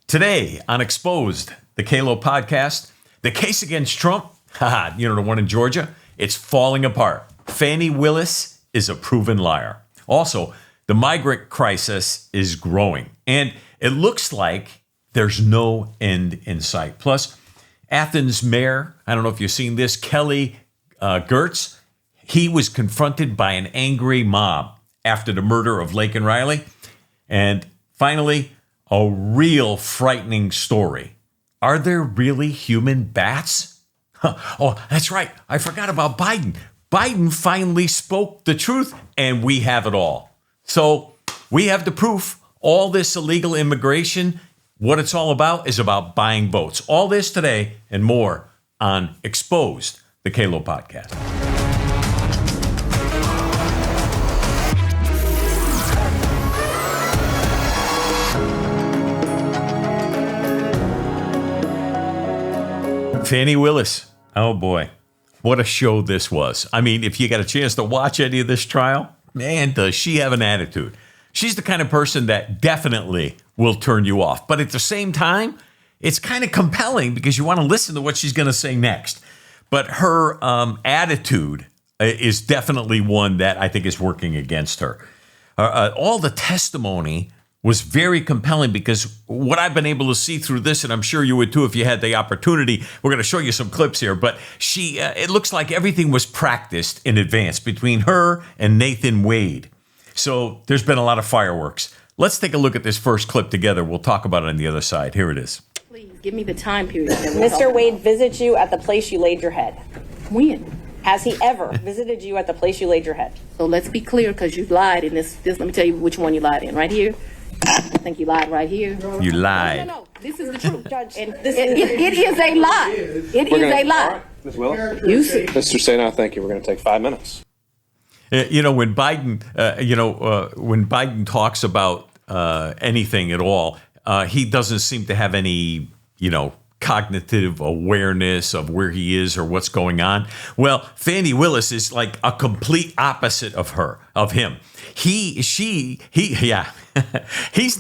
Today on Exposed, the Calo podcast, the case against Trump, the one in Georgia, it's falling apart. Fanni Willis is a proven liar. Also, the migrant crisis is growing, and it looks like there's no end in sight. Plus, Athens Mayor, I don't know if you've seen this, Kelly Girtz, he was confronted by an angry mob after the murder of Laken Riley. And finally, a real frightening story. Are there really human bats? Oh, that's right. I forgot about Biden. Biden finally spoke the truth, and we have it all. So we have the proof. All this illegal immigration, what it's all about is about buying votes. All this today and more on Exposed, the Calo podcast. Fanni Willis. Oh, boy. What a show this was. I mean, if you got a chance to watch any of this trial, man, does she have an attitude. She's the kind of person that definitely will turn you off. But at the same time, it's kind of compelling because you want to listen to what she's going to say next. But her attitude is definitely one that I think is working against her. All the testimony was very compelling because what I've been able to see through this, and I'm sure you would too if you had the opportunity, we're going to show you some clips here, but it looks like everything was practiced in advance between her and Nathan Wade. So there's been a lot of fireworks. Let's take a look at this first clip together. We'll talk about it on the other side. Here it is. Please give me the time period. Mr. Wade visited you at the place you laid your head. When? Has he ever visited you at the place you laid your head? So let's be clear, because you lied in this. Let me tell you which one you lied in. Right here. I think you lied right here. You lied. No. This is the truth, Judge. And it is a lie. It is a lie. Ms. Willis? You see. Mr. Saynow, thank you. We're going to take 5 minutes. When Biden, when Biden talks about anything at all, he doesn't seem to have any, cognitive awareness of where he is or what's going on. Well, Fanni Willis is like a complete opposite of him. He's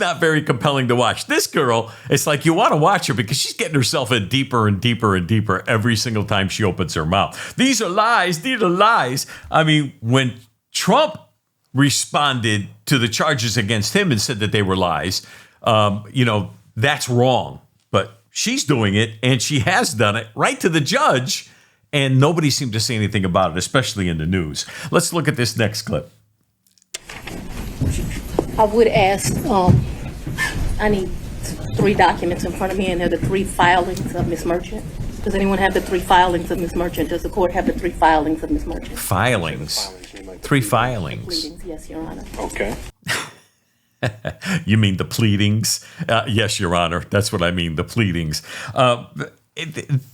not very compelling to watch. This girl, it's like you want to watch her because she's getting herself in deeper and deeper and deeper every single time she opens her mouth. These are lies. These are lies. I mean, when Trump responded to the charges against him and said that they were lies, that's wrong. But she's doing it, and she has done it right to the judge, and nobody seemed to say anything about it, especially in the news. Let's look at this next clip. I would ask, I need 3 documents in front of me, and they're the 3 filings of Ms. Merchant. Does anyone have the 3 filings of Ms. Merchant? Does the court have the 3 filings of Ms. Merchant? Filings? 3 filings? Pleadings, yes, Your Honor. Okay. You mean the pleadings? Yes, Your Honor. That's what I mean, the pleadings.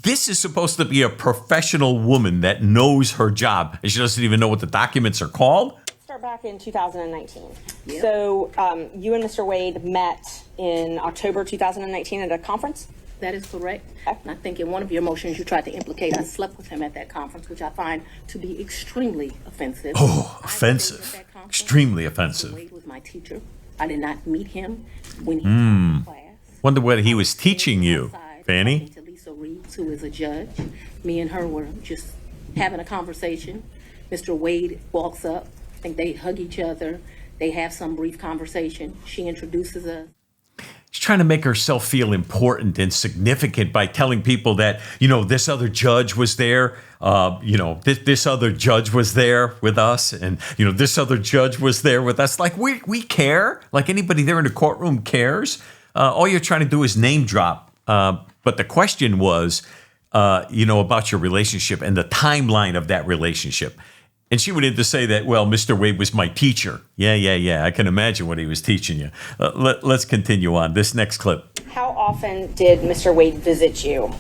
This is supposed to be a professional woman that knows her job, and she doesn't even know what the documents are called? Start back in 2019. Yep. So you and Mr. Wade met in October 2019 at a conference? That is correct. And I think in one of your motions you tried to implicate I slept with him at that conference, which I find to be extremely offensive. Oh, offensive. Extremely offensive. Wade was my teacher. I did not meet him when he taught class. Wonder what he was teaching you, Fanny. To Lisa Reeves, who is a judge. Me and her were just having a conversation. Mr. Wade walks up. I think they hug each other. They have some brief conversation. She introduces us. She's trying to make herself feel important and significant by telling people that, this other judge was there. This other judge was there with us. And, this other judge was there with us. Like, we care. Like, anybody there in the courtroom cares. All you're trying to do is name drop. But the question was, about your relationship and the timeline of that relationship. And she went in to say that, well, Mr. Wade was my teacher. Yeah. I can imagine what he was teaching you. Let's continue on. This next clip. How often did Mr. Wade visit you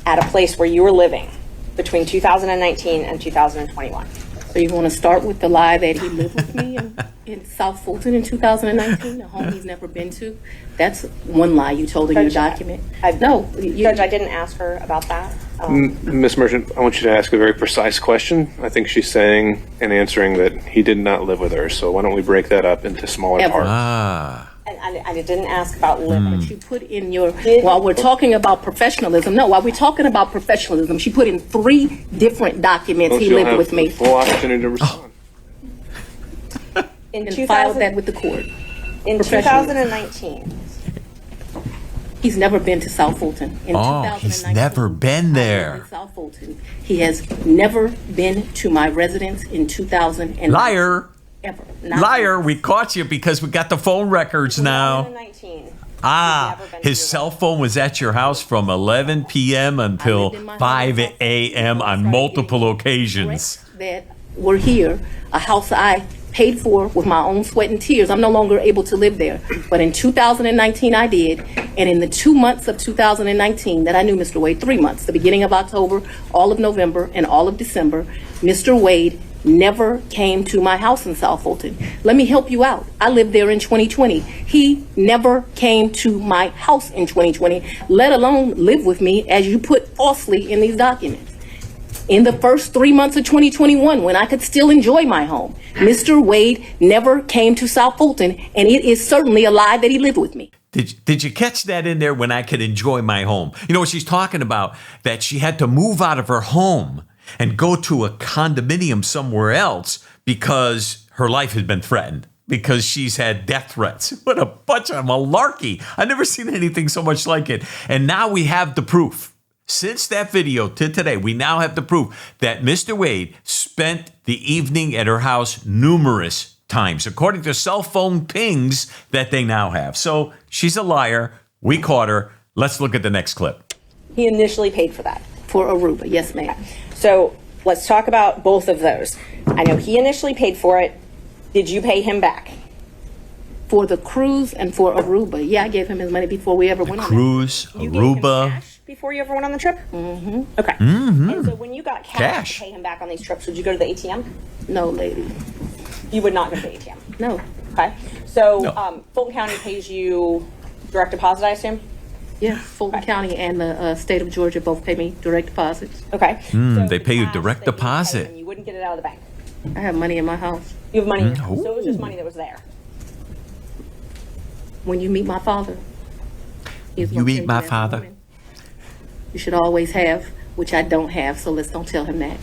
at a place where you were living between 2019 and 2021? So you want to start with the lie that he lived with me in South Fulton in 2019, a home he's never been to? That's one lie you told in your document. Judge, I didn't ask her about that. Ms. Merchant, I want you to ask a very precise question. I think she's saying and answering that he did not live with her. So why don't we break that up into smaller Ever. parts? And I didn't ask about living. But you put in your, while we're talking about professionalism, while we're talking about professionalism, she put in 3 different documents he lived with me. Full opportunity to respond. In And filed that with the court. in 2019. He's never been to South Fulton. In Oh, he's 2019, never been I lived there. in South Fulton. He has never been to my residence in 2000. Liar. Ever. Not Liar, we caught you because we got the phone records now. 2019. Ah, He's never been to his your cell phone was at your house from 11 p.m. until lived in my 5 home. a.m. on multiple occasions. That were here, a house I paid for with my own sweat and tears. I'm no longer able to live there. But in 2019, I did. And in the 2 months of 2019 that I knew Mr. Wade, 3 months, the beginning of October, all of November, and all of December, Mr. Wade never came to my house in South Fulton. Let me help you out. I lived there in 2020. He never came to my house in 2020, let alone live with me, as you put falsely in these documents. In the first 3 months of 2021, when I could still enjoy my home, Mr. Wade never came to South Fulton, and it is certainly a lie that he lived with me. Did you catch that in there, when I could enjoy my home? You know what she's talking about? That she had to move out of her home and go to a condominium somewhere else because her life has been threatened, because she's had death threats. What a bunch of malarkey. I've never seen anything so much like it. And now we have the proof. Since that video to today, we now have the proof that Mr. Wade spent the evening at her house numerous times, according to cell phone pings that they now have. So she's a liar. We caught her. Let's look at the next clip. He initially paid for that. For Aruba, yes, ma'am. So let's talk about both of those. I know he initially paid for it. Did you pay him back? For the cruise and for Aruba, yeah, I gave him his money before we ever went on it. Cruise, You gave him Aruba. cash before you ever went on the trip? Mm-hmm. Okay. And so when you got cash to pay him back on these trips, would you go to the ATM? No, lady, You would not go to the ATM. no. Okay. So No. Fulton County pays you direct deposit, I assume? Yeah, Fulton County and the state of Georgia both pay me direct deposits. Okay. they the pay you cash direct that you pay deposit. him, you wouldn't get it out of the bank. I have money in my house. You have money in your house. Ooh. So it was just money that was there. When you meet my father, he's You gonna meet tell my that father? woman, you should always have, which I don't have, so let's don't tell him that.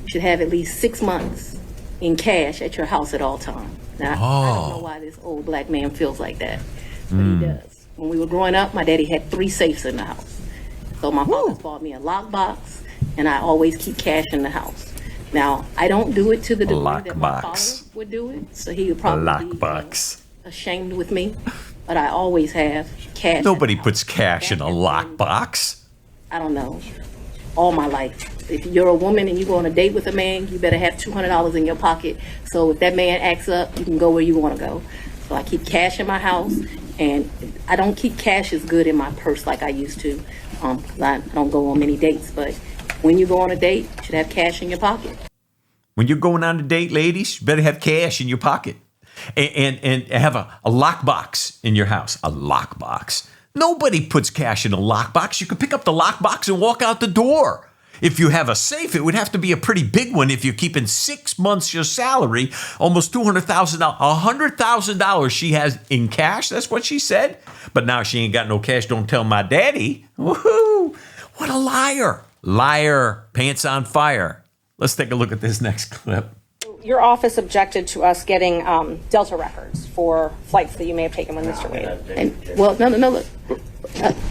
You should have at least 6 months in cash at your house at all times. Now, I don't know why this old black man feels like that, but he does. When we were growing up, my daddy had 3 safes in the house. So my father's bought me a lockbox, and I always keep cash in the house. Now, I don't do it to the degree that my father Lockbox. would do it, so he would probably be Lockbox. ashamed with me, but I always have cash. in the Nobody house. puts cash in a That has been, lockbox. I don't know, all my life. If you're a woman and you go on a date with a man, you better have $200 in your pocket. So if that man acts up, you can go where you want to go. So I keep cash in my house, and I don't keep cash as good in my purse like I used to, 'cause I don't go on many dates. But when you go on a date, you should have cash in your pocket. When you're going on a date, ladies, you better have cash in your pocket. And have a lockbox in your house. A lockbox. Nobody puts cash in a lockbox. You can pick up the lockbox and walk out the door. If you have a safe, it would have to be a pretty big one if you're keeping 6 months your salary, almost $200,000, $100,000 she has in cash. That's what she said. But now she ain't got no cash. Don't tell my daddy. Woohoo! What a liar. Liar. Pants on fire. Let's take a look at this next clip. Your office objected to us getting Delta records for flights that you may have taken with Mr. Wade. And well, no, look,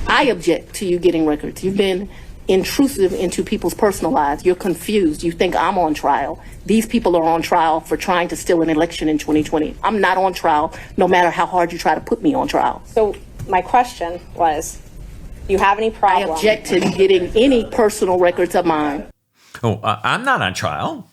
I object to you getting records. You've been intrusive into people's personal lives. You're confused. You think I'm on trial. These people are on trial for trying to steal an election in 2020. I'm not on trial, no matter how hard you try to put me on trial. So my question was, do you have any I problem? object to getting any personal records of mine. Oh, I'm not on trial.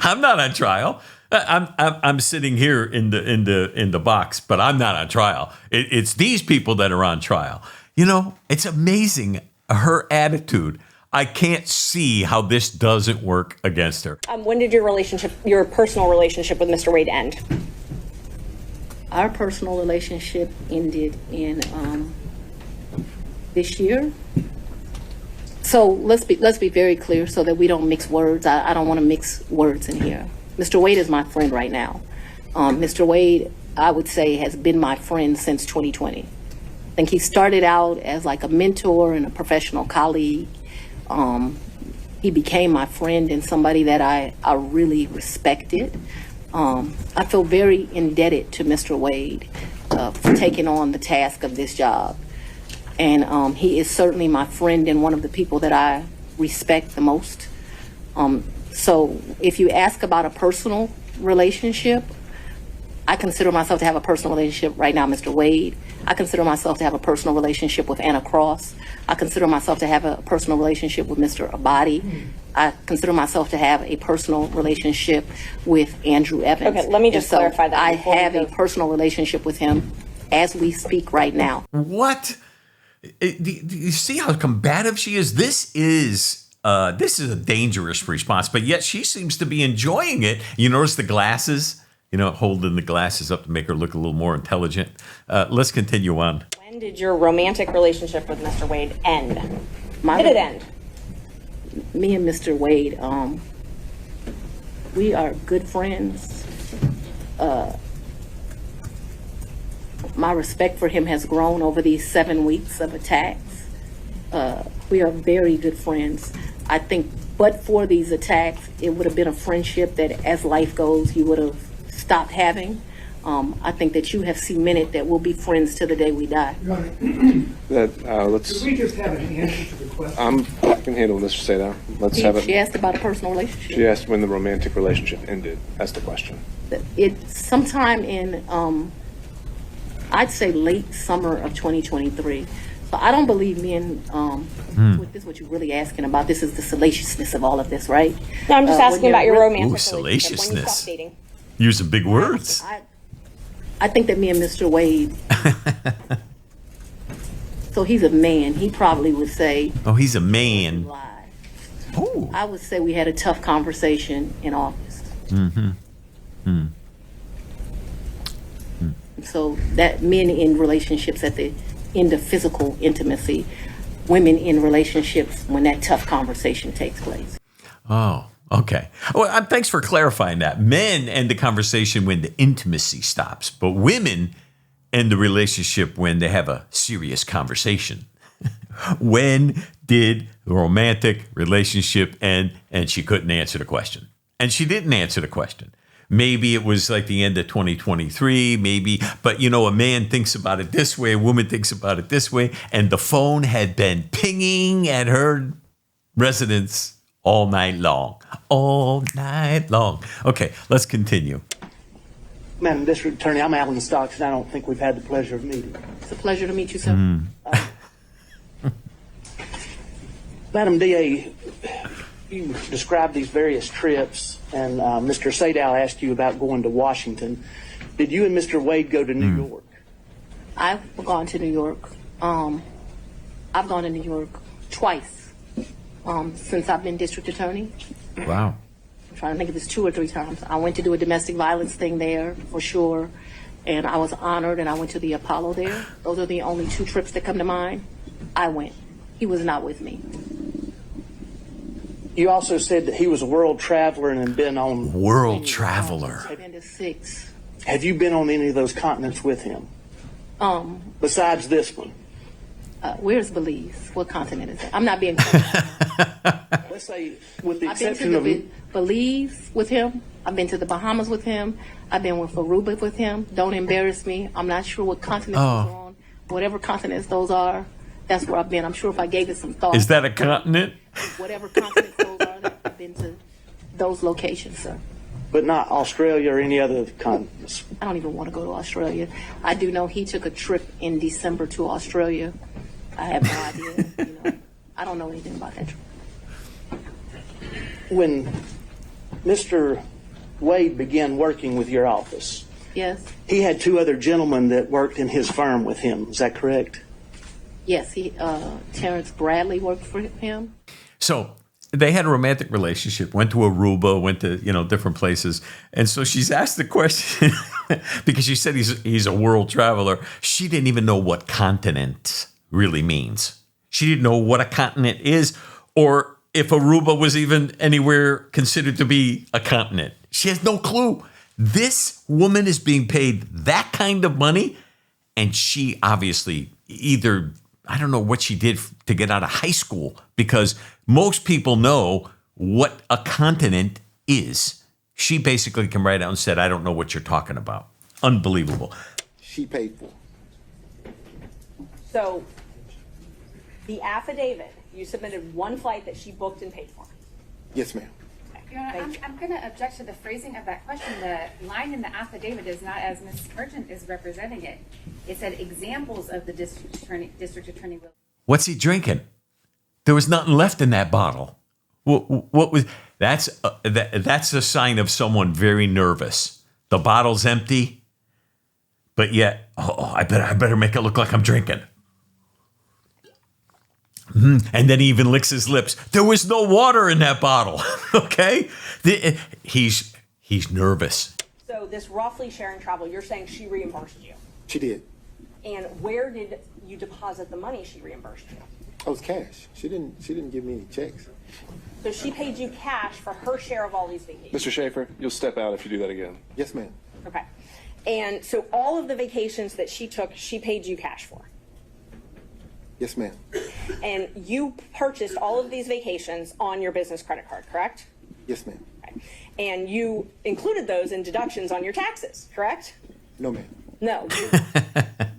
I'm not on trial. I'm sitting here in the box, but I'm not on trial. It's these people that are on trial. You know, it's amazing, her attitude. I can't see how this doesn't work against her. When did your personal relationship with Mr. Wade end? Our personal relationship ended in this year. So let's be very clear so that we don't mix words. I don't want to mix words in here. Mr. Wade is my friend right now. Mr. Wade, I would say, has been my friend since 2020. I think he started out as like a mentor and a professional colleague. He became my friend and somebody that I really respected. I feel very indebted to Mr. Wade for taking on the task of this job. And he is certainly my friend and one of the people that I respect the most. So if you ask about a personal relationship, I consider myself to have a personal relationship right now, Mr. Wade. I consider myself to have a personal relationship with Anna Cross. I consider myself to have a personal relationship with Mr. Abadi. I consider myself to have a personal relationship with Andrew Evans. Okay, let me just And so clarify that I before we have go. a personal relationship with him as we speak right now. What? Do you see how combative she is? This is a dangerous response, but yet she seems to be enjoying it. You notice the glasses, holding the glasses up to make her look a little more intelligent. Let's continue on. When did your romantic relationship with Mr. Wade end? Did it end? Me and Mr. Wade, we are good friends. My respect for him has grown over these 7 weeks of attacks. We are very good friends. I think, but for these attacks, it would have been a friendship that, as life goes, you would have stopped having. I think that you have cemented that we'll be friends to the day we die. Let's. Could we just have an answer to the question? I can handle this, Seda. Let's have She it. asked about a personal relationship. She asked when the romantic relationship ended. That's the question. It's sometime in, I'd say late summer of 2023. So I don't believe me in, this is what you're really asking about. This is the salaciousness of all of this, right? No, I'm just asking about your romantic Ooh, relationship when you salaciousness. stopped dating. Using big words. I think that me and Mr. Wade, so he's a man. He probably would say, Oh, he's a man. lie. Oh. I would say we had a tough conversation in August. So that men in relationships at the end of physical intimacy, women in relationships when that tough conversation takes place. Oh, okay. Well, thanks for clarifying that. Men end the conversation when the intimacy stops, but women end the relationship when they have a serious conversation. When did the romantic relationship end? And she couldn't answer the question. And she didn't answer the question. Maybe it was like the end of 2023, maybe. But, a man thinks about it this way, a woman thinks about it this way. And the phone had been pinging at her residence all night long. All night long. Okay, let's continue. Madam District Attorney, I'm Alan Stocks, and I don't think we've had the pleasure of meeting. It's a pleasure to meet you, sir. Madam DA, you described these various trips, and Mr. Sadow asked you about going to Washington. Did you and Mr. Wade go to New York? I've gone to New York. I've gone to New York twice since I've been district attorney. Wow. I'm trying to think if it's 2 or 3 times. I went to do a domestic violence thing there for sure, and I was honored, and I went to the Apollo there. Those are the only 2 trips that come to mind. I went. He was not with me. You also said that he was a world traveler and had been on. World traveler. I've been to 6. Have you been on any of those continents with him besides this one? Where's Belize? What continent is it? I'm not being. Let's say, with the I've been exception to of. the Belize with him. I've been to the Bahamas with him. I've been with Aruba with him. Don't embarrass me. I'm not sure what continent those are on. Whatever continents those are, that's where I've been. I'm sure if I gave it some thought. Is that a continent? Whatever continents those are, I've been to those locations, sir. But not Australia or any other continents. I don't even want to go to Australia. I do know he took a trip in December to Australia. I have no idea. I don't know anything about that trip. When Mr. Wade began working with your office, Yes, he had 2 other gentlemen that worked in his firm with him. Is that correct? yes. Terrence Bradley worked for him. So they had a romantic relationship, went to Aruba, went to, different places. And so she's asked the question because she said he's a world traveler. She didn't even know what continent really means. She didn't know what a continent is or if Aruba was even anywhere considered to be a continent. She has no clue. This woman is being paid that kind of money, and she obviously either, I don't know what she did to get out of high school, because most people know what a continent is. She basically came right out and said, I don't know what you're talking about. Unbelievable. She paid for. So the affidavit, you submitted one flight that she booked and paid for. Yes, ma'am. Your Honor, I'm going to object to the phrasing of that question. The line in the affidavit is not as Ms. Merchant is representing it. It said examples of the district attorney will. What's he drinking? There was nothing left in that bottle. What was that's a sign of someone very nervous. The bottle's empty, but yet, I better make it look like I'm drinking. And then he even licks his lips. There was no water in that bottle. Okay, he's nervous. So this roughly sharing travel, you're saying she reimbursed you. She did. And where did you deposit the money she reimbursed you? Oh, it was cash. She didn't give me any checks. So she paid you cash for her share of all these vacations. Mr. Schaefer, you'll step out if you do that again. Yes, ma'am. Okay. And so all of the vacations that she took, she paid you cash for. Yes, ma'am. And you purchased all of these vacations on your business credit card, correct? Yes, ma'am. Okay. And you included those in deductions on your taxes, correct? No, ma'am. No.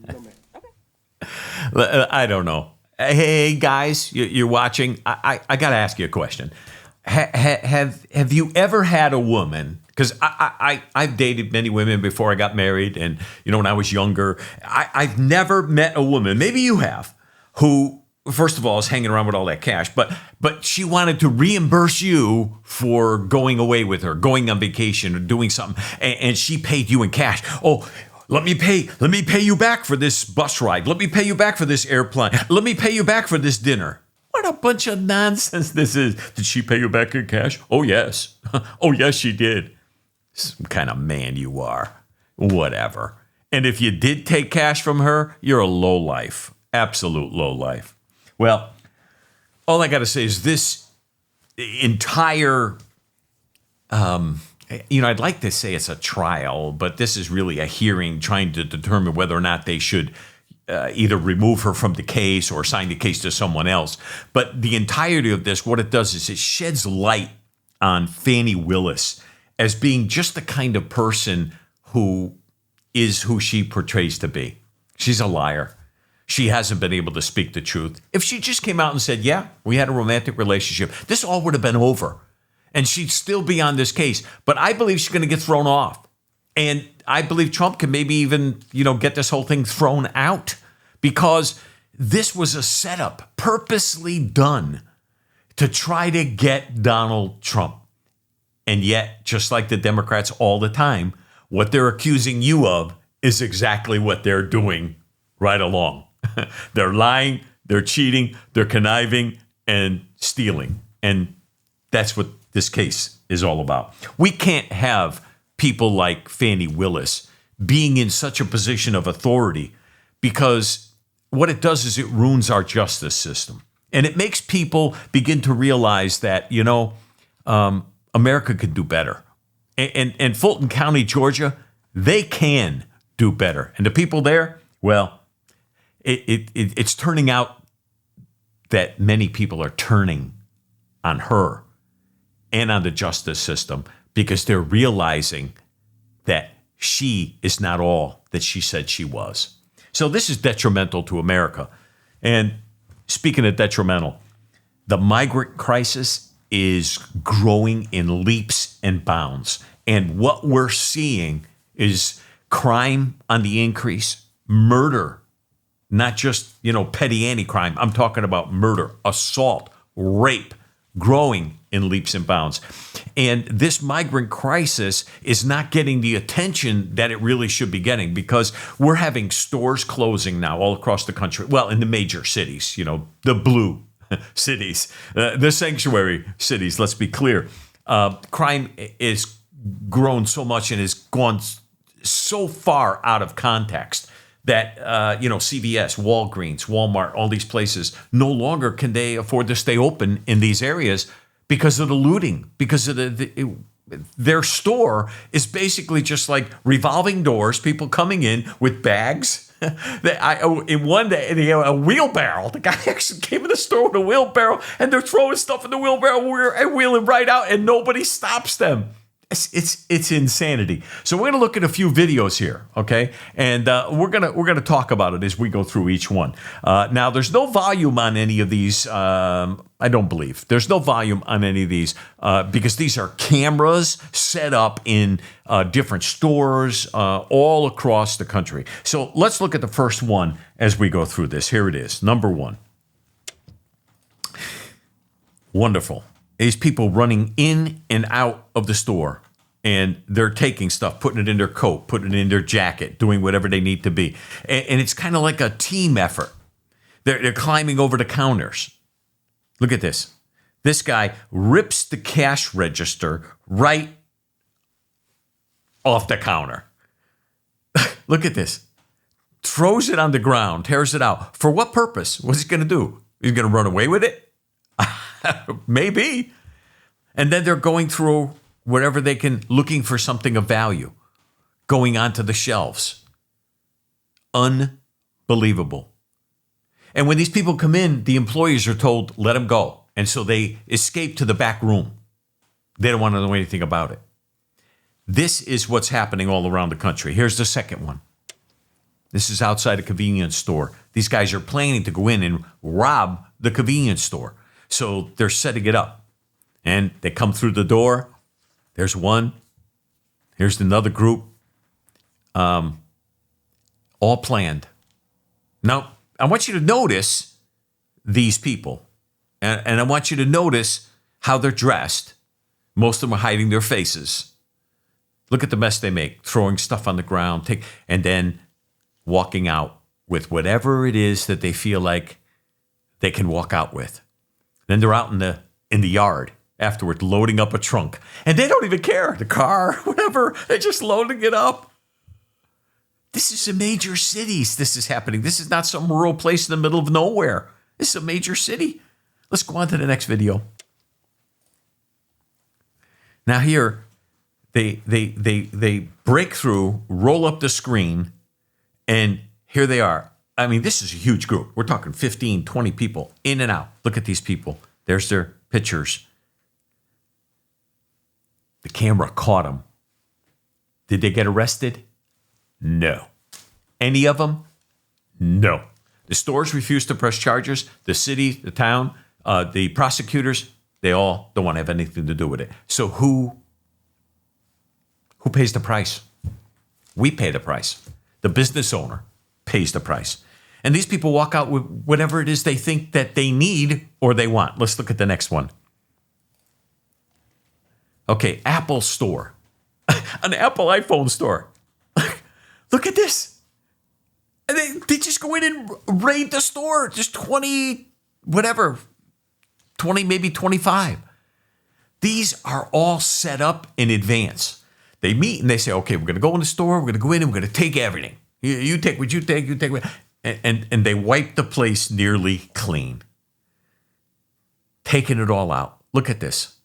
No, ma'am. I don't know. Hey guys, you're watching. I got to ask you a question. Have you ever had a woman? Because I've dated many women before I got married, and when I was younger, I've never met a woman. Maybe you have, who first of all is hanging around with all that cash, but she wanted to reimburse you for going away with her, going on vacation or doing something, and she paid you in cash. Oh, let me pay you back for this bus ride. Let me pay you back for this airplane. Let me pay you back for this dinner. What a bunch of nonsense this is. Did she pay you back in cash? Oh, yes. Oh, yes, she did. Some kind of man you are. Whatever. And if you did take cash from her, you're a lowlife. Absolute lowlife. Well, all I got to say is this entire, I'd like to say it's a trial, but this is really a hearing trying to determine whether or not they should either remove her from the case or assign the case to someone else. But the entirety of this, what it does is it sheds light on Fanni Willis as being just the kind of person who is who she portrays to be. She's a liar. She hasn't been able to speak the truth. If she just came out and said, yeah, we had a romantic relationship, this all would have been over. And she'd still be on this case. But I believe she's going to get thrown off. And I believe Trump can maybe even, get this whole thing thrown out, because this was a setup purposely done to try to get Donald Trump. And yet, just like the Democrats all the time, what they're accusing you of is exactly what they're doing right along. They're lying, they're cheating, they're conniving, and stealing. And that's what this case is all about. We can't have people like Fanni Willis being in such a position of authority, because what it does is it ruins our justice system. And it makes people begin to realize that, America could do better. And Fulton County, Georgia, they can do better. And the people there, well, it's turning out that many people are turning on her and on the justice system, because they're realizing that she is not all that she said she was. So this is detrimental to America. And speaking of detrimental, the migrant crisis is growing in leaps and bounds. And what we're seeing is crime on the increase, murder, not just, petty anti-crime. I'm talking about murder, assault, rape, growing in leaps and bounds. And this migrant crisis is not getting the attention that it really should be getting, because we're having stores closing now all across the country. Well, in the major cities, the blue cities, the sanctuary cities, let's be clear. Crime is grown so much and has gone so far out of context that, CVS, Walgreens, Walmart, all these places, no longer can they afford to stay open in these areas because of the looting, because of their store is basically just like revolving doors, people coming in with bags. In one day, they had a wheelbarrow. The guy actually came in the store with a wheelbarrow, and they're throwing stuff in the wheelbarrow and wheeling right out, and nobody stops them. It's insanity. So we're gonna look at a few videos here, okay? And we're gonna talk about it as we go through each one. Now, there's no volume on any of these. I don't believe there's no volume on any of these because these are cameras set up in different stores all across the country. So let's look at the first one as we go through this. Here it is, number one. Wonderful. These people running in and out of the store, and they're taking stuff, putting it in their coat, putting it in their jacket, doing whatever they need to be. And it's kind of like a team effort. They're climbing over the counters. Look at this. This guy rips the cash register right off the counter. Look at this. Throws it on the ground, tears it out. For what purpose? What's he going to do? He's going to run away with it? Maybe. And then they're going through wherever they can, looking for something of value, going onto the shelves. Unbelievable. And when these people come in, the employees are told, let them go. And so they escape to the back room. They don't want to know anything about it. This is what's happening all around the country. Here's the second one. This is outside a convenience store. These guys are planning to go in and rob the convenience store. So they're setting it up. And they come through the door. There's one. Here's another group. All planned. Now, I want you to notice these people. And I want you to notice how they're dressed. Most of them are hiding their faces. Look at the mess they make. Throwing stuff on the ground. And then walking out with whatever it is that they feel like they can walk out with. Then they're out in the yard afterward, loading up a trunk. And they don't even care. The car, whatever. They're just loading it up. This is in major cities. This is happening. This is not some rural place in the middle of nowhere. This is a major city. Let's go on to the next video. Now here, they break through, roll up the screen, and here they are. I mean, this is a huge group. We're talking 15, 20 people in and out. Look at these people. There's their pictures. The camera caught them. Did they get arrested? No. Any of them? No. The stores refuse to press charges. The city, the town, the prosecutors, they all don't want to have anything to do with it. So who pays the price? We pay the price. The business owner pays the price. And these people walk out with whatever it is they think that they need or they want. Let's look at the next one. Okay, Apple store. An Apple iPhone store. Look at this. And they just go in and raid the store. Just 20, whatever, 20, maybe 25. These are all set up in advance. They meet and they say, okay, we're going to go in the store. We're going to go in and we're going to take everything. You take what you take, you take what. And they wipe the place nearly clean. Taking it all out. Look at this.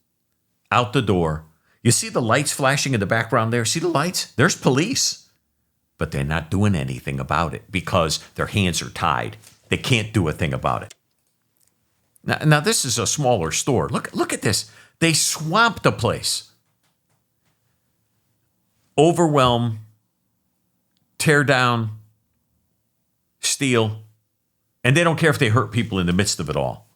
Out the door. You see the lights flashing in the background there? See the lights? There's police. But they're not doing anything about it because their hands are tied. They can't do a thing about it. Now this is a smaller store. Look at this. They swamp the place. Overwhelm. Tear down. Steal. And they don't care if they hurt people in the midst of it all.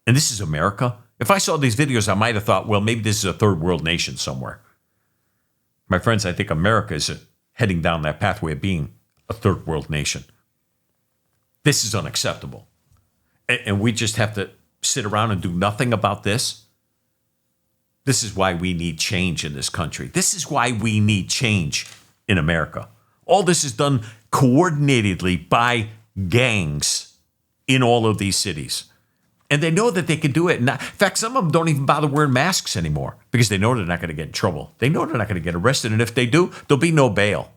And this is America. If I saw these videos, I might have thought, well, maybe this is a third world nation somewhere. My friends, I think America is heading down that pathway of being a third world nation. This is unacceptable. And we just have to sit around and do nothing about this. This is why we need change in this country. This is why we need change in America. All this is done coordinatedly by gangs in all of these cities. And they know that they can do it. In fact, some of them don't even bother wearing masks anymore because they know they're not going to get in trouble. They know they're not going to get arrested. And if they do, there'll be no bail.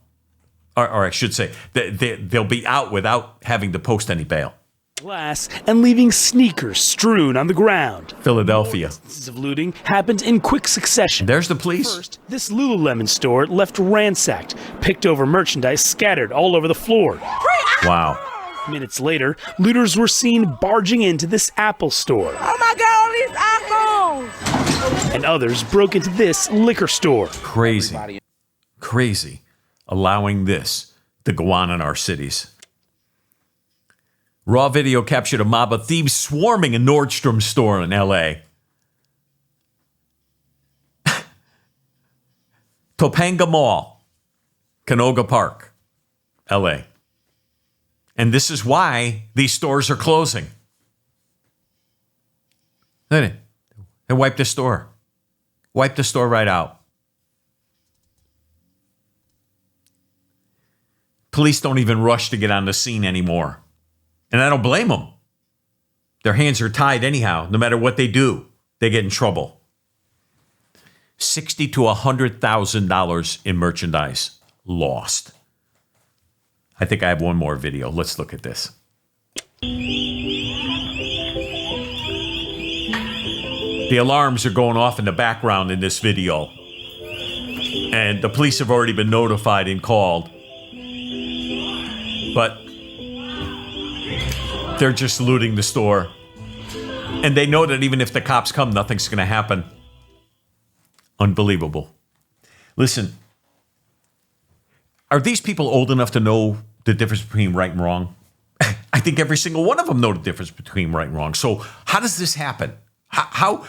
Or I should say, they'll be out without having to post any bail. glass and leaving sneakers strewn on the ground. Philadelphia. Instances of looting happened in quick succession. There's the police. First, this Lululemon store left ransacked, picked over merchandise scattered all over the floor. Wow. Minutes later, looters were seen barging into this Apple store. Oh my God, all these apples! And others broke into this liquor store. Crazy. Crazy. Allowing this to go on in our cities. Raw video captured a mob of thieves swarming a Nordstrom store in L.A. Topanga Mall, Canoga Park, L.A. And this is why these stores are closing. Look at it. They wiped the store. Wiped the store right out. Police don't even rush to get on the scene anymore. And I don't blame them. Their hands are tied anyhow. No matter what they do, they get in trouble. $60,000 to $100,000 in merchandise lost. I think I have one more video. Let's look at this. The alarms are going off in the background in this video. And the police have already been notified and called. But they're just looting the store. And they know that even if the cops come, nothing's going to happen. Unbelievable. Listen, are these people old enough to know the difference between right and wrong? I think every single one of them know the difference between right and wrong. So how does this happen? How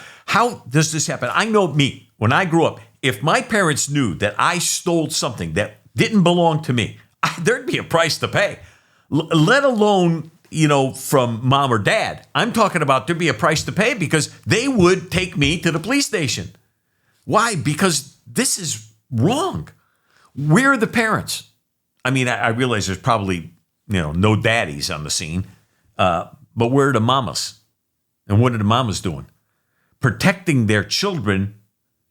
does this happen? I know me, when I grew up, if my parents knew that I stole something that didn't belong to me, there'd be a price to pay. Let alone, from mom or dad. I'm talking about there'd be a price to pay because they would take me to the police station. Why? Because this is wrong. Where are the parents? I mean, I realize there's probably, no daddies on the scene. But where are the mamas? And what are the mamas doing? Protecting their children?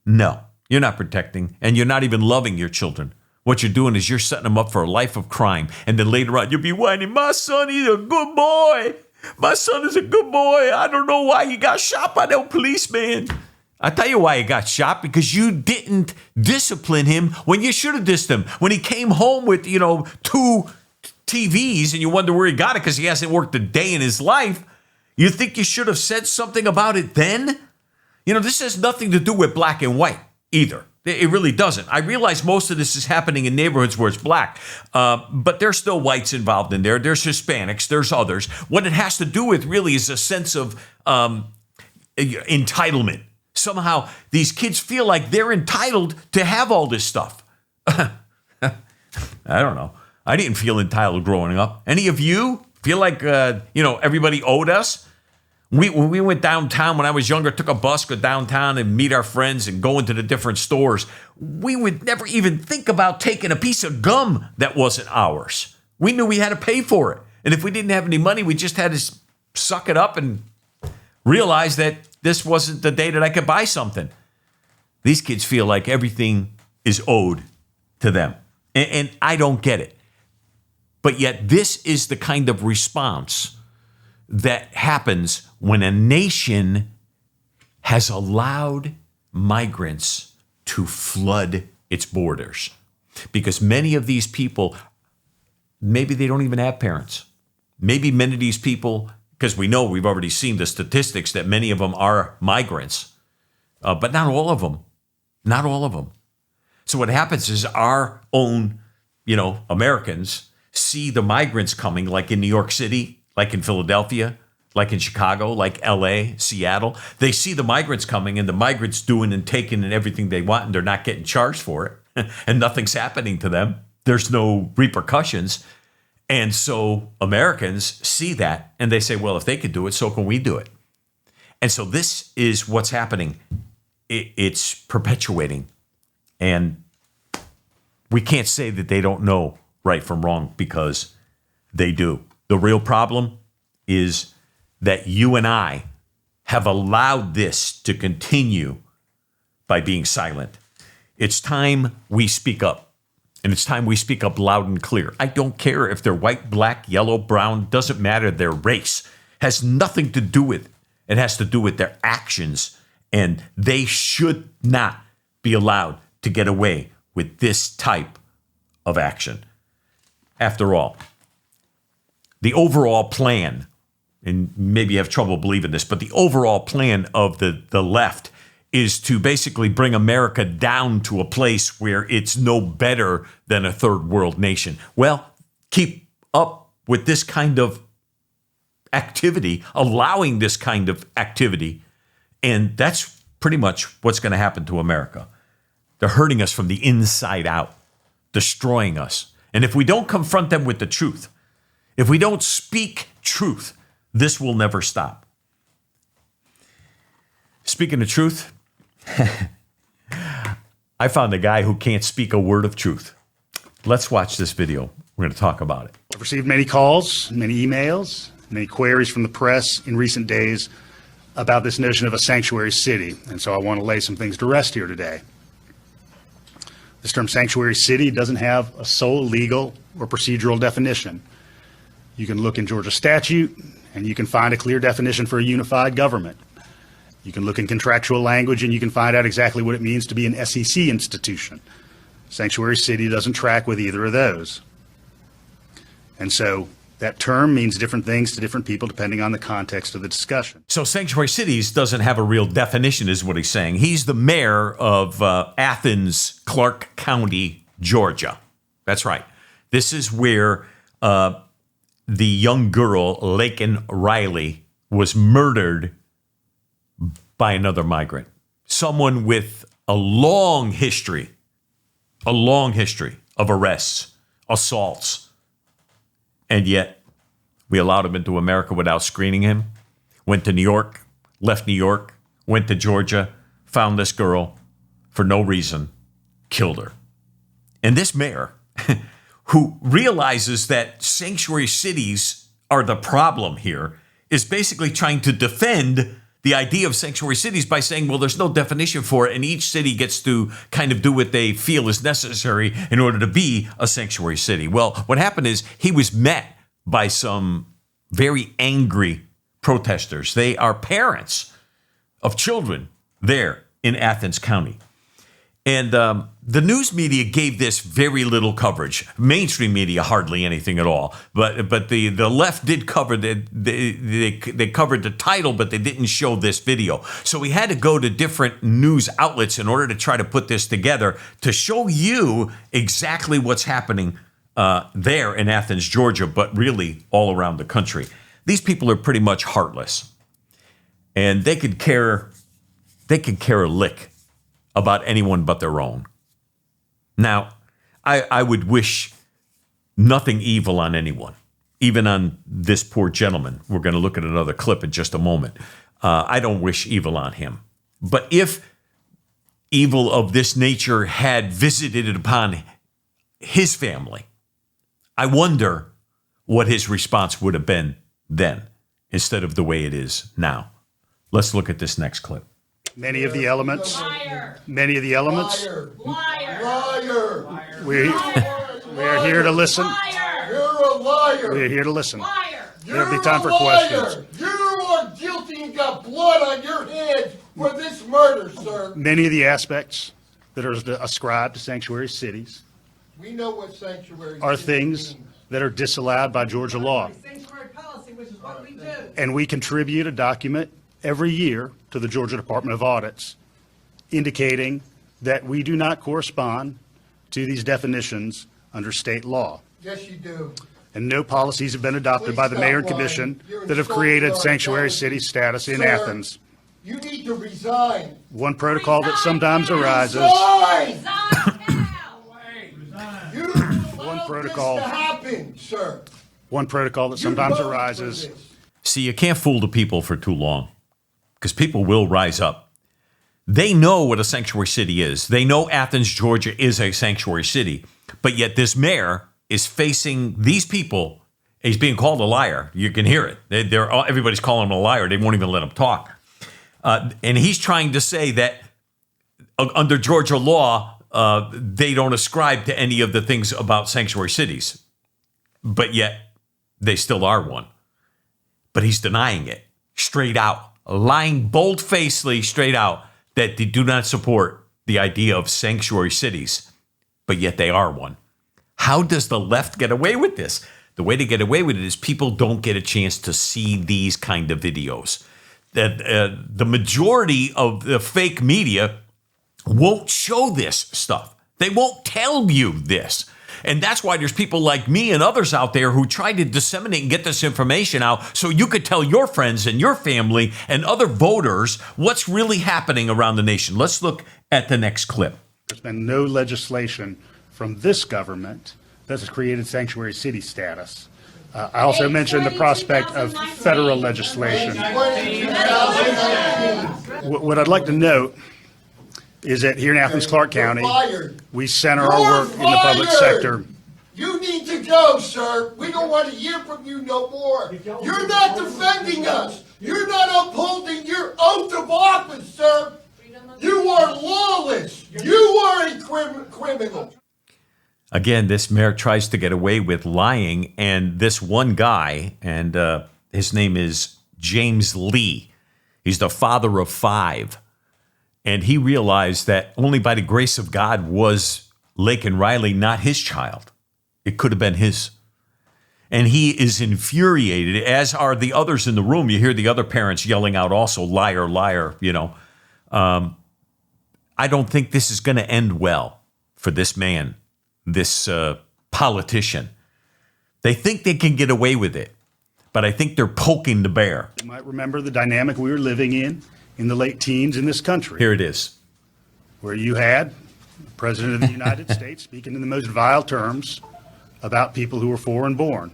No, you're not protecting. And you're not even loving your children. What you're doing is you're setting them up for a life of crime. And then later on, you'll be whining, my son, he's a good boy. My son is a good boy. I don't know why he got shot by that policeman. I tell you why he got shot, because you didn't discipline him when you should have dissed him. When he came home with, 2 TVs and you wonder where he got it because he hasn't worked a day in his life, you think you should have said something about it then? This has nothing to do with black and white either. It really doesn't. I realize most of this is happening in neighborhoods where it's black, but there's still whites involved in there. There's Hispanics. There's others. What it has to do with really is a sense of entitlement. Somehow these kids feel like they're entitled to have all this stuff. I don't know. I didn't feel entitled growing up. Any of you feel like, everybody owed us? When we went downtown when I was younger, took a bus, go downtown and meet our friends and go into the different stores, we would never even think about taking a piece of gum that wasn't ours. We knew we had to pay for it. And if we didn't have any money, we just had to suck it up and realize that this wasn't the day that I could buy something. These kids feel like everything is owed to them. And I don't get it. But yet this is the kind of response that happens when a nation has allowed migrants to flood its borders. Because many of these people, maybe they don't even have parents. Maybe many of these people, because we've already seen the statistics that many of them are migrants, but not all of them. Not all of them. So what happens is our own, Americans see the migrants coming, like in New York City, like in Philadelphia, like in Chicago, like LA, Seattle. They see the migrants coming and the migrants doing and taking and everything they want, and they're not getting charged for it. And nothing's happening to them. There's no repercussions. And so Americans see that and they say, well, if they could do it, so can we do it. And so this is what's happening. It's perpetuating. And we can't say that they don't know right from wrong, because they do. The real problem is that you and I have allowed this to continue by being silent. It's time we speak up. And it's time we speak up loud and clear. I don't care if they're white, black, yellow, brown, doesn't matter. Their race has nothing to do with it. It has to do with their actions. And they should not be allowed to get away with this type of action. After all, the overall plan, and maybe you have trouble believing this, but the overall plan of the left is to basically bring America down to a place where it's no better than a third world nation. Well, keep up with this kind of activity, allowing this kind of activity, and that's pretty much what's going to happen to America. They're hurting us from the inside out, destroying us. And if we don't confront them with the truth, if we don't speak truth, this will never stop. Speaking of truth, I found a guy who can't speak a word of truth. Let's watch this video. We're going to talk about it. I've received many calls, many emails, many queries from the press in recent days about this notion of a sanctuary city. And so I want to lay some things to rest here today. This term sanctuary city doesn't have a sole legal or procedural definition. You can look in Georgia statute and you can find a clear definition for a unified government. You can look in contractual language and you can find out exactly what it means to be an SEC institution. Sanctuary city doesn't track with either of those. And so that term means different things to different people depending on the context of the discussion. So sanctuary cities doesn't have a real definition is what he's saying. He's the mayor of Athens, Clark County, Georgia. That's right. This is where the young girl, Laken Riley, was murdered by another migrant. Someone with a long history of arrests, assaults. And yet, we allowed him into America without screening him. Went to New York, left New York, went to Georgia, found this girl for no reason, killed her. And this mayor, who realizes that sanctuary cities are the problem here, is basically trying to defend the idea of sanctuary cities by saying, well, there's no definition for it, and each city gets to kind of do what they feel is necessary in order to be a sanctuary city. Well, what happened is he was met by some very angry protesters. They are parents of children there in Athens County. And the news media gave this very little coverage. Mainstream media, hardly anything at all. But the left did cover they covered the title, but they didn't show this video. So we had to go to different news outlets in order to try to put this together to show you exactly what's happening there in Athens, Georgia, but really all around the country. These people are pretty much heartless, and they could care a lick about anyone but their own. Now, I would wish nothing evil on anyone, even on this poor gentleman. We're going to look at another clip in just a moment. I don't wish evil on him. But if evil of this nature had visited upon his family, I wonder what his response would have been then instead of the way it is now. Let's look at this next clip. Many of the elements. Liar. We are here to listen. You're a liar. We are here to listen. You're There'll be time for questions. You are guilty and got blood on your hands for this murder, sir. Many of the aspects that are ascribed to sanctuary cities We know what sanctuary are city things means. that are disallowed by Georgia law. Sanctuary policy, which is what we do. And we contribute a document every year to the Georgia Department of Audits indicating that we do not correspond to these definitions under state law. Yes, you do. And no policies have been adopted by the Please mayor and stop lying. commission You're that have insulting created our sanctuary intelligence. city status in Sir, Athens. You need to resign. One protocol that sometimes arises. Resign! You One allowed protocol. this to happen, sir. One protocol that You sometimes voted for arises. this. See, you can't fool the people for too long because people will rise up. They know what a sanctuary city is. They know Athens, Georgia is a sanctuary city. But yet this mayor is facing these people. He's being called a liar. You can hear it. Everybody's calling him a liar. They won't even let him talk. And he's trying to say that under Georgia law, they don't ascribe to any of the things about sanctuary cities, but yet they still are one. But he's denying it straight out, lying bold-facedly straight out that they do not support the idea of sanctuary cities, but yet they are one. How does the left get away with this? The way to get away with it is people don't get a chance to see these kind of videos. That the majority of the fake media won't show this stuff. They won't tell you this. And that's why there's people like me and others out there who try to disseminate and get this information out so you could tell your friends and your family and other voters what's really happening around the nation. Let's look at the next clip. There's been no legislation from this government that has created sanctuary city status. I also mentioned the prospect of federal legislation. What I'd like to note is that here in Athens, Clarke County, we center our work in the public sector. You need to go, sir. We don't want to hear from you no more. You're not defending us. You're not upholding your oath of office, sir. You are lawless. You are a criminal. Again, this mayor tries to get away with lying, and this one guy, and his name is James Lee. He's the father of 5. And he realized that only by the grace of God was Laken Riley not his child. It could have been his. And he is infuriated, as are the others in the room. You hear the other parents yelling out also, liar, liar, you know. I don't think this is going to end well for this man, this politician. They think they can get away with it, but I think they're poking the bear. You might remember the dynamic we were living in the late teens in this country. Here it is. Where you had the President of the United States speaking in the most vile terms about people who were foreign born.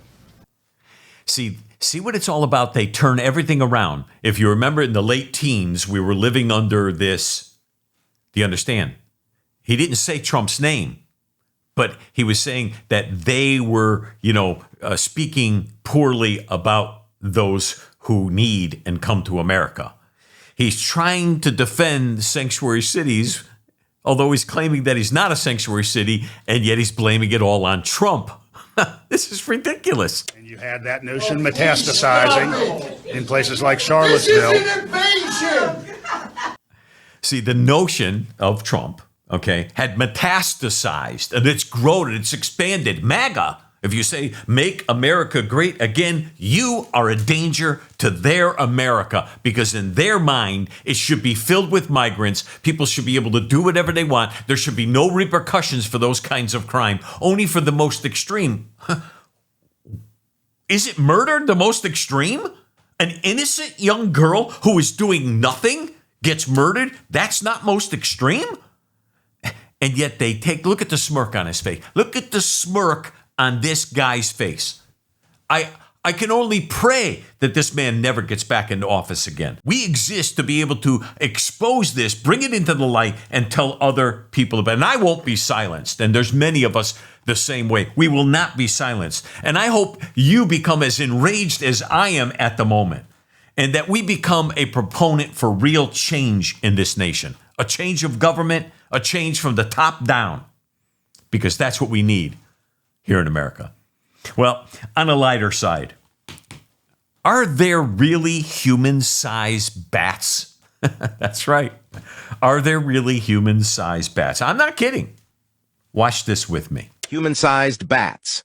See what it's all about? They turn everything around. If you remember in the late teens, we were living under this. Do you understand? He didn't say Trump's name, but he was saying that they were, speaking poorly about those who need and come to America. He's trying to defend sanctuary cities, although he's claiming that he's not a sanctuary city, and yet he's blaming it all on Trump. This is ridiculous. And you had that notion metastasizing in places like Charlottesville. This is an invasion! See, the notion of Trump, had metastasized, and it's grown and it's expanded. MAGA, if you say, make America great again, you are a danger to their America, because in their mind, it should be filled with migrants. People should be able to do whatever they want. There should be no repercussions for those kinds of crime, only for the most extreme. Is it murder the most extreme? An innocent young girl who is doing nothing gets murdered? That's not most extreme? And yet they look at the smirk on his face. Look at the smirk on this guy's face. I can only pray that this man never gets back into office again. We exist to be able to expose this, bring it into the light, and tell other people about it. And I won't be silenced. And there's many of us the same way. We will not be silenced. And I hope you become as enraged as I am at the moment, and that we become a proponent for real change in this nation. A change of government, a change from the top down, because that's what we need here in America. Well, on a lighter side, are there really human-sized bats? That's right. Are there really human-sized bats? I'm not kidding. Watch this with me. Human-sized bats.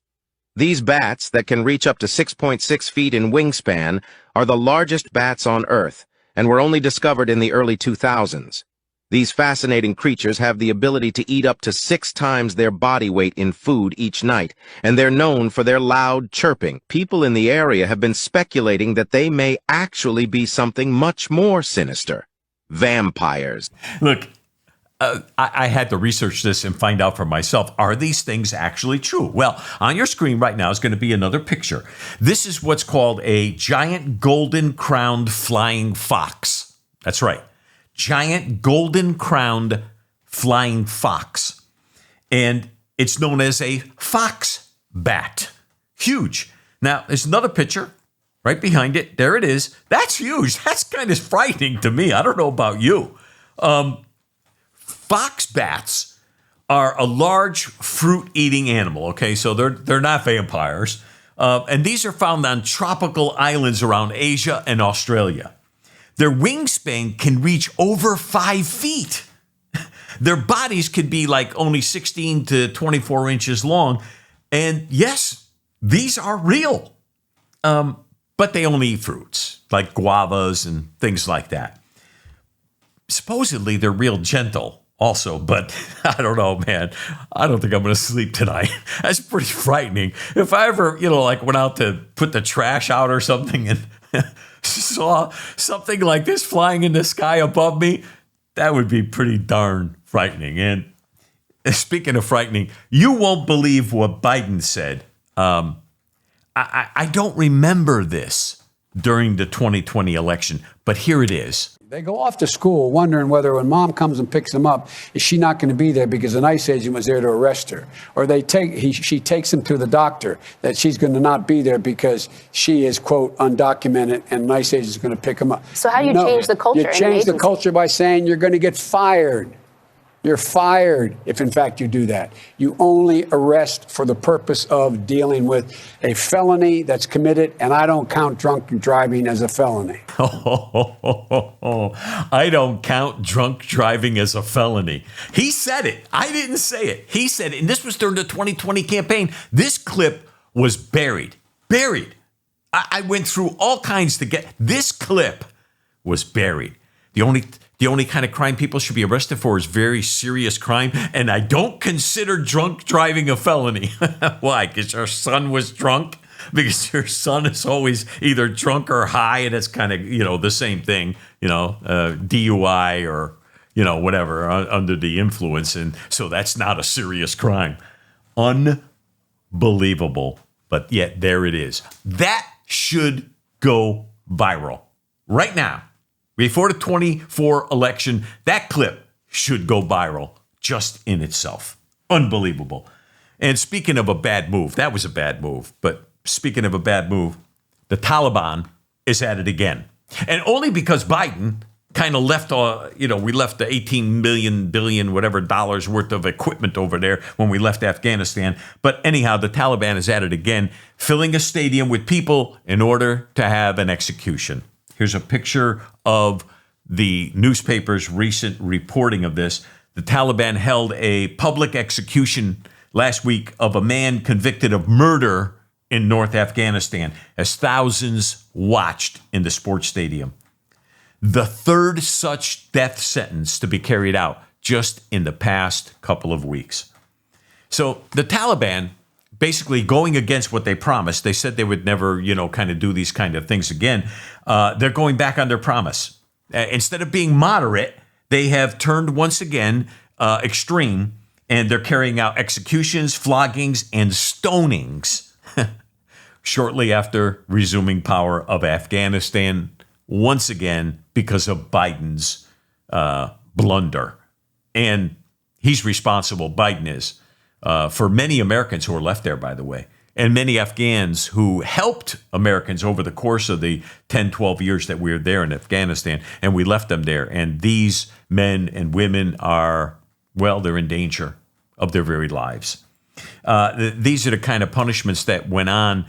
These bats, that can reach up to 6.6 feet in wingspan, are the largest bats on Earth and were only discovered in the early 2000s. These fascinating creatures have the ability to eat up to 6 times their body weight in food each night, and they're known for their loud chirping. People in the area have been speculating that they may actually be something much more sinister. Vampires. Look, I had to research this and find out for myself. Are these things actually true? Well, on your screen right now is going to be another picture. This is what's called a giant golden-crowned flying fox. That's right. Giant golden-crowned flying fox. And it's known as a fox bat. Huge. Now, there's another picture right behind it. There it is. That's huge. That's kind of frightening to me. I don't know about you. Fox bats are a large fruit-eating animal, okay? So they're not vampires. And these are found on tropical islands around Asia and Australia. Their wingspan can reach over 5 feet. Their bodies could be like only 16 to 24 inches long. And yes, these are real. But they only eat fruits, like guavas and things like that. Supposedly, they're real gentle also, but I don't know, man. I don't think I'm going to sleep tonight. That's pretty frightening. If I ever, like went out to put the trash out or something and saw something like this flying in the sky above me, that would be pretty darn frightening. And speaking of frightening, you won't believe what Biden said. I don't remember this during the 2020 election, but here it is. They go off to school wondering whether when mom comes and picks them up, is she not going to be there because an ICE agent was there to arrest her? Or she takes them to the doctor that she's going to not be there because she is, quote, undocumented and an ICE agent is going to pick them up. So how do you change the culture? You change the culture by saying you're going to get fired. You're fired if, in fact, you do that. You only arrest for the purpose of dealing with a felony that's committed, and I don't count drunk driving as a felony. I don't count drunk driving as a felony. He said it. I didn't say it. He said it. And this was during the 2020 campaign. This clip was buried. I went through all kinds to get this clip was buried. The only kind of crime people should be arrested for is very serious crime, and I don't consider drunk driving a felony. Why? Because your son was drunk? Because your son is always either drunk or high, and it's kind of, the same thing, DUI or, whatever, under the influence, and so that's not a serious crime. Unbelievable, but yet there it is. That should go viral right now. Before the 24 election, that clip should go viral just in itself. Unbelievable. And speaking of a bad move, that was a bad move. But speaking of a bad move, the Taliban is at it again. And only because Biden kind of left, we left the 18 billion, whatever dollars worth of equipment over there when we left Afghanistan. But anyhow, the Taliban is at it again, filling a stadium with people in order to have an execution. Here's a picture of the newspaper's recent reporting of this. The Taliban held a public execution last week of a man convicted of murder in North Afghanistan as thousands watched in the sports stadium. The third such death sentence to be carried out just in the past couple of weeks. So the Taliban basically going against what they promised. They said they would never, kind of do these kind of things again. They're going back on their promise. Instead of being moderate, they have turned once again extreme, and they're carrying out executions, floggings, and stonings shortly after resuming power of Afghanistan once again because of Biden's blunder. And he's responsible, Biden is, for many Americans who are left there, by the way, and many Afghans who helped Americans over the course of the 10, 12 years that we were there in Afghanistan, and we left them there. And these men and women are, they're in danger of their very lives. These are the kind of punishments that went on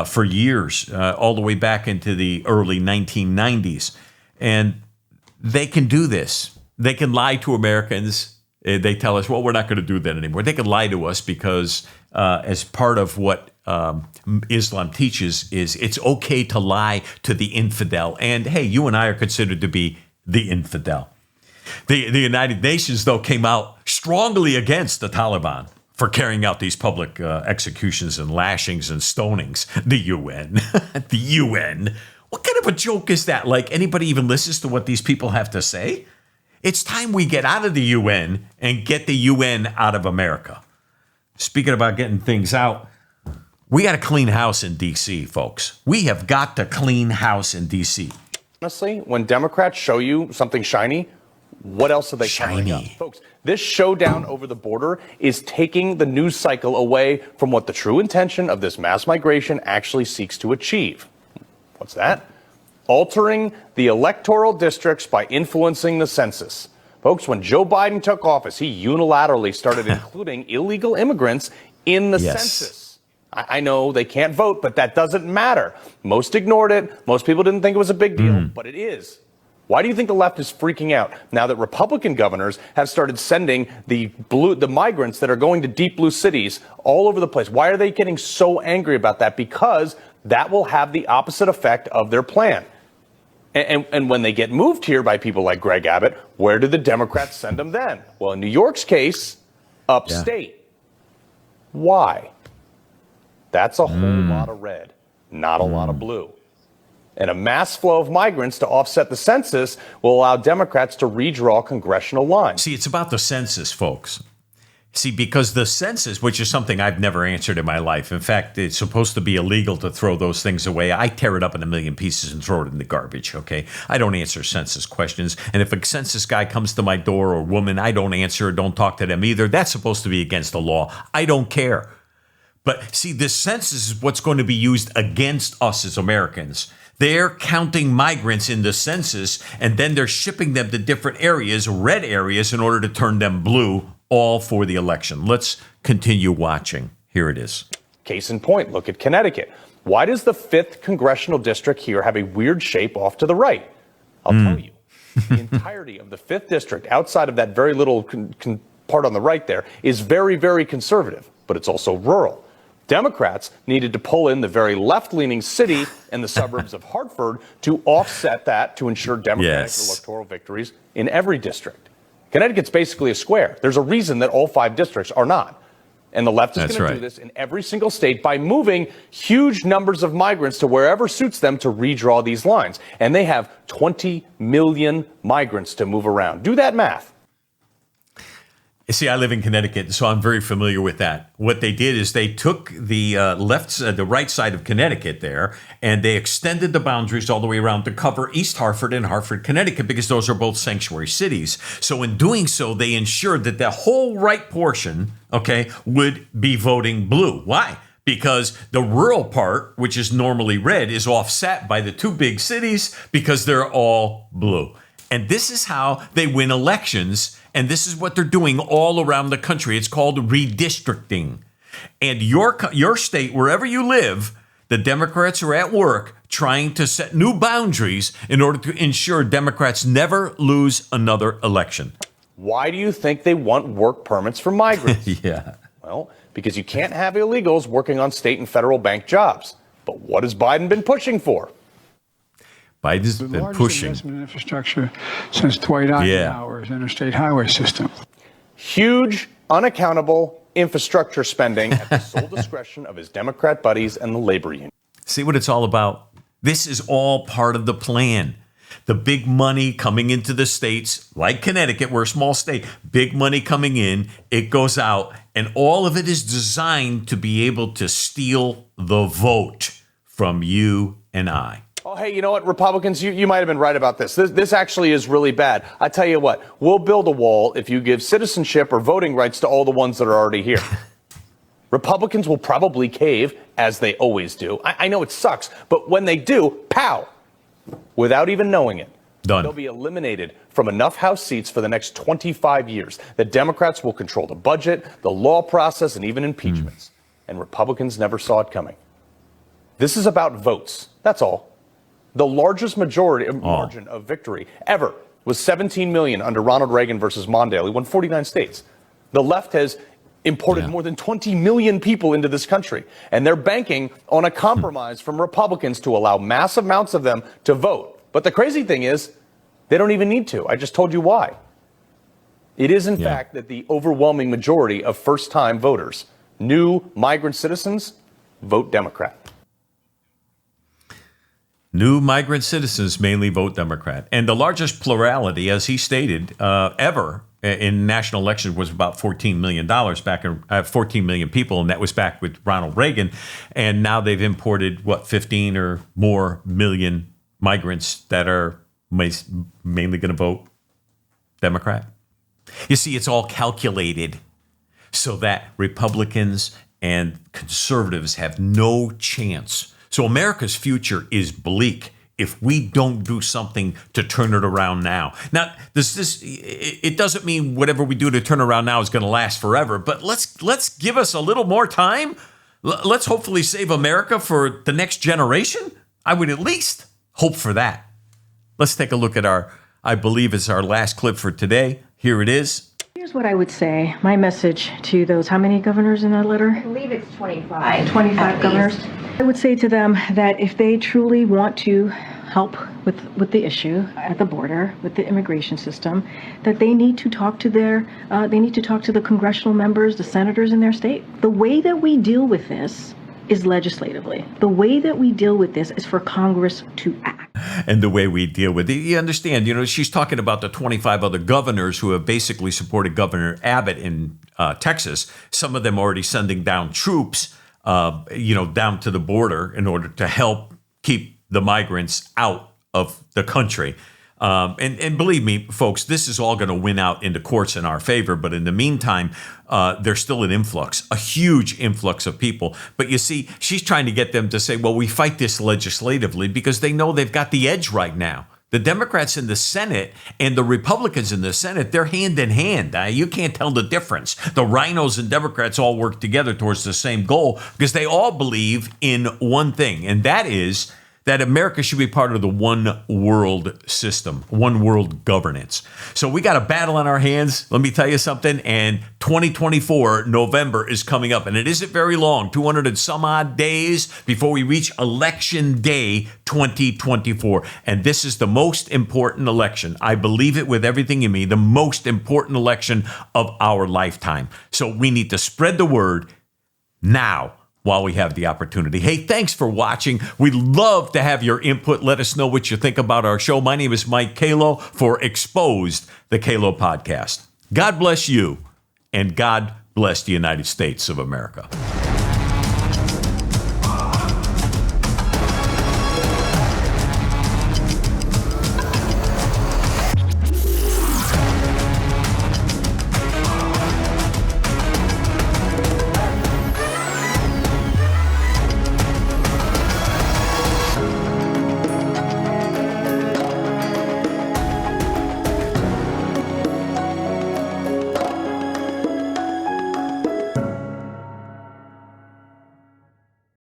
for years, all the way back into the early 1990s. And they can do this. They can lie to Americans. They tell us, we're not going to do that anymore. They can lie to us because as part of what Islam teaches is it's okay to lie to the infidel. And hey, you and I are considered to be the infidel. The United Nations, though, came out strongly against the Taliban for carrying out these public executions and lashings and stonings. The UN. The UN. What kind of a joke is that? Like anybody even listens to what these people have to say? It's time we get out of the UN and get the UN out of America. Speaking about getting things out, we got to clean house in D.C., folks. We have got to clean house in D.C. Honestly, when Democrats show you something shiny, what else are they covering up? Folks, this showdown over the border is taking the news cycle away from what the true intention of this mass migration actually seeks to achieve. What's that? Altering the electoral districts by influencing the census. Folks, when Joe Biden took office, he unilaterally started including illegal immigrants in the census. I know they can't vote, but that doesn't matter. Most ignored it. Most people didn't think it was a big deal, but it is. Why do you think the left is freaking out now that Republican governors have started sending the migrants that are going to deep blue cities all over the place? Why are they getting so angry about that? Because that will have the opposite effect of their plan. And when they get moved here by people like Greg Abbott, where do the Democrats send them then? Well, in New York's case, upstate. Why? That's a whole lot of red, not a lot of blue. And a mass flow of migrants to offset the census will allow Democrats to redraw congressional lines. See, it's about the census, folks. See, because the census, which is something I've never answered in my life. In fact, it's supposed to be illegal to throw those things away. I tear it up in a million pieces and throw it in the garbage, okay? I don't answer census questions. And if a census guy comes to my door or woman, I don't answer or don't talk to them either. That's supposed to be against the law. I don't care. But see, this census is what's going to be used against us as Americans. They're counting migrants in the census, and then they're shipping them to different areas, red areas, in order to turn them blue, all for the election. Let's continue watching. Here it is. Case in point, look at Connecticut. Why does the 5th congressional district here have a weird shape off to the right? I'll tell you. The entirety of the 5th district, outside of that very little part on the right there, is very, very conservative, but it's also rural. Democrats needed to pull in the very left-leaning city and the suburbs of Hartford to offset that to ensure Democratic electoral victories in every district. Connecticut's basically a square. There's a reason that all 5 districts are not. And the left is going to do this in every single state by moving huge numbers of migrants to wherever suits them to redraw these lines. And they have 20 million migrants to move around. Do that math. See, I live in Connecticut, so I'm very familiar with that. What they did is they took the the right side of Connecticut there, and they extended the boundaries all the way around to cover East Hartford and Hartford, Connecticut, because those are both sanctuary cities. So in doing so, they ensured that the whole right portion, would be voting blue. Why? Because the rural part, which is normally red, is offset by the 2 big cities because they're all blue. And this is how they win elections. And this is what they're doing all around the country. It's called redistricting. And your state, wherever you live, the Democrats are at work trying to set new boundaries in order to ensure Democrats never lose another election. Why do you think they want work permits for migrants? Well, because you can't have illegals working on state and federal bank jobs. But what has Biden been pushing for? Biden's been pushing investment in infrastructure since Dwight Eisenhower's interstate highway system. Huge, unaccountable infrastructure spending at the sole discretion of his Democrat buddies and the labor union. See what it's all about? This is all part of the plan. The big money coming into the states, like Connecticut, we're a small state, big money coming in, it goes out, and all of it is designed to be able to steal the vote from you and I. Oh, hey, you know what, Republicans, you might have been right about this. This actually is really bad. I tell you what, we'll build a wall if you give citizenship or voting rights to all the ones that are already here. Republicans will probably cave, as they always do. I know it sucks, but when they do, pow, without even knowing it. Done. They'll be eliminated from enough House seats for the next 25 years. The Democrats will control the budget, the law process, and even impeachments. And Republicans never saw it coming. This is about votes. That's all. The largest margin of victory ever was 17 million under Ronald Reagan versus Mondale. He won 49 states. The left has imported more than 20 million people into this country, and they're banking on a compromise from Republicans to allow mass amounts of them to vote. But the crazy thing is, they don't even need to. I just told you why. It is, in fact, that the overwhelming majority of first-time voters, new migrant citizens, vote Democrat. New migrant citizens mainly vote Democrat. And the largest plurality, as he stated, ever in national elections was about $14 million back in 14 million people. And that was back with Ronald Reagan. And now they've imported, 15 or more million migrants that are mainly going to vote Democrat. You see, it's all calculated so that Republicans and conservatives have no chance. So America's future is bleak. if we don't do something to turn it around now. Now, it doesn't mean whatever we do to turn around now is going to last forever, but let's give us a little more time. Let's hopefully save America for the next generation. I would at least hope for that. Let's take a look at I believe it's our last clip for today. Here it is. Here's what I would say. My message to those, how many governors in that letter? I believe it's 25. 25 governors. I would say to them that if they truly want to help with the issue at the border, with the immigration system, that they need to talk to the congressional members, the senators in their state. The way that we deal with this is legislatively. The way that we deal with this is for Congress to act. And the way we deal with it, you understand, she's talking about the 25 other governors who have basically supported Governor Abbott in Texas, some of them already sending down troops, down to the border in order to help keep the migrants out of the country. And believe me, folks, this is all going to win out into courts in our favor. But in the meantime, there's still an influx, a huge influx of people. But you see, she's trying to get them to say, well, we fight this legislatively because they know they've got the edge right now. The Democrats in the Senate and the Republicans in the Senate, they're hand in hand. You can't tell the difference. The rhinos and Democrats all work together towards the same goal because they all believe in one thing, and that is that America should be part of the one world system, one world governance. So we got a battle on our hands. Let me tell you something. And 2024, November is coming up, and it isn't very long, 200 and some odd days before we reach Election Day 2024. And this is the most important election. I believe it with everything in me, the most important election of our lifetime. So we need to spread the word now, while we have the opportunity. Hey, thanks for watching. We'd love to have your input. Let us know what you think about our show. My name is Mike Calo for Exposed, the Calo Podcast. God bless you, and God bless the United States of America.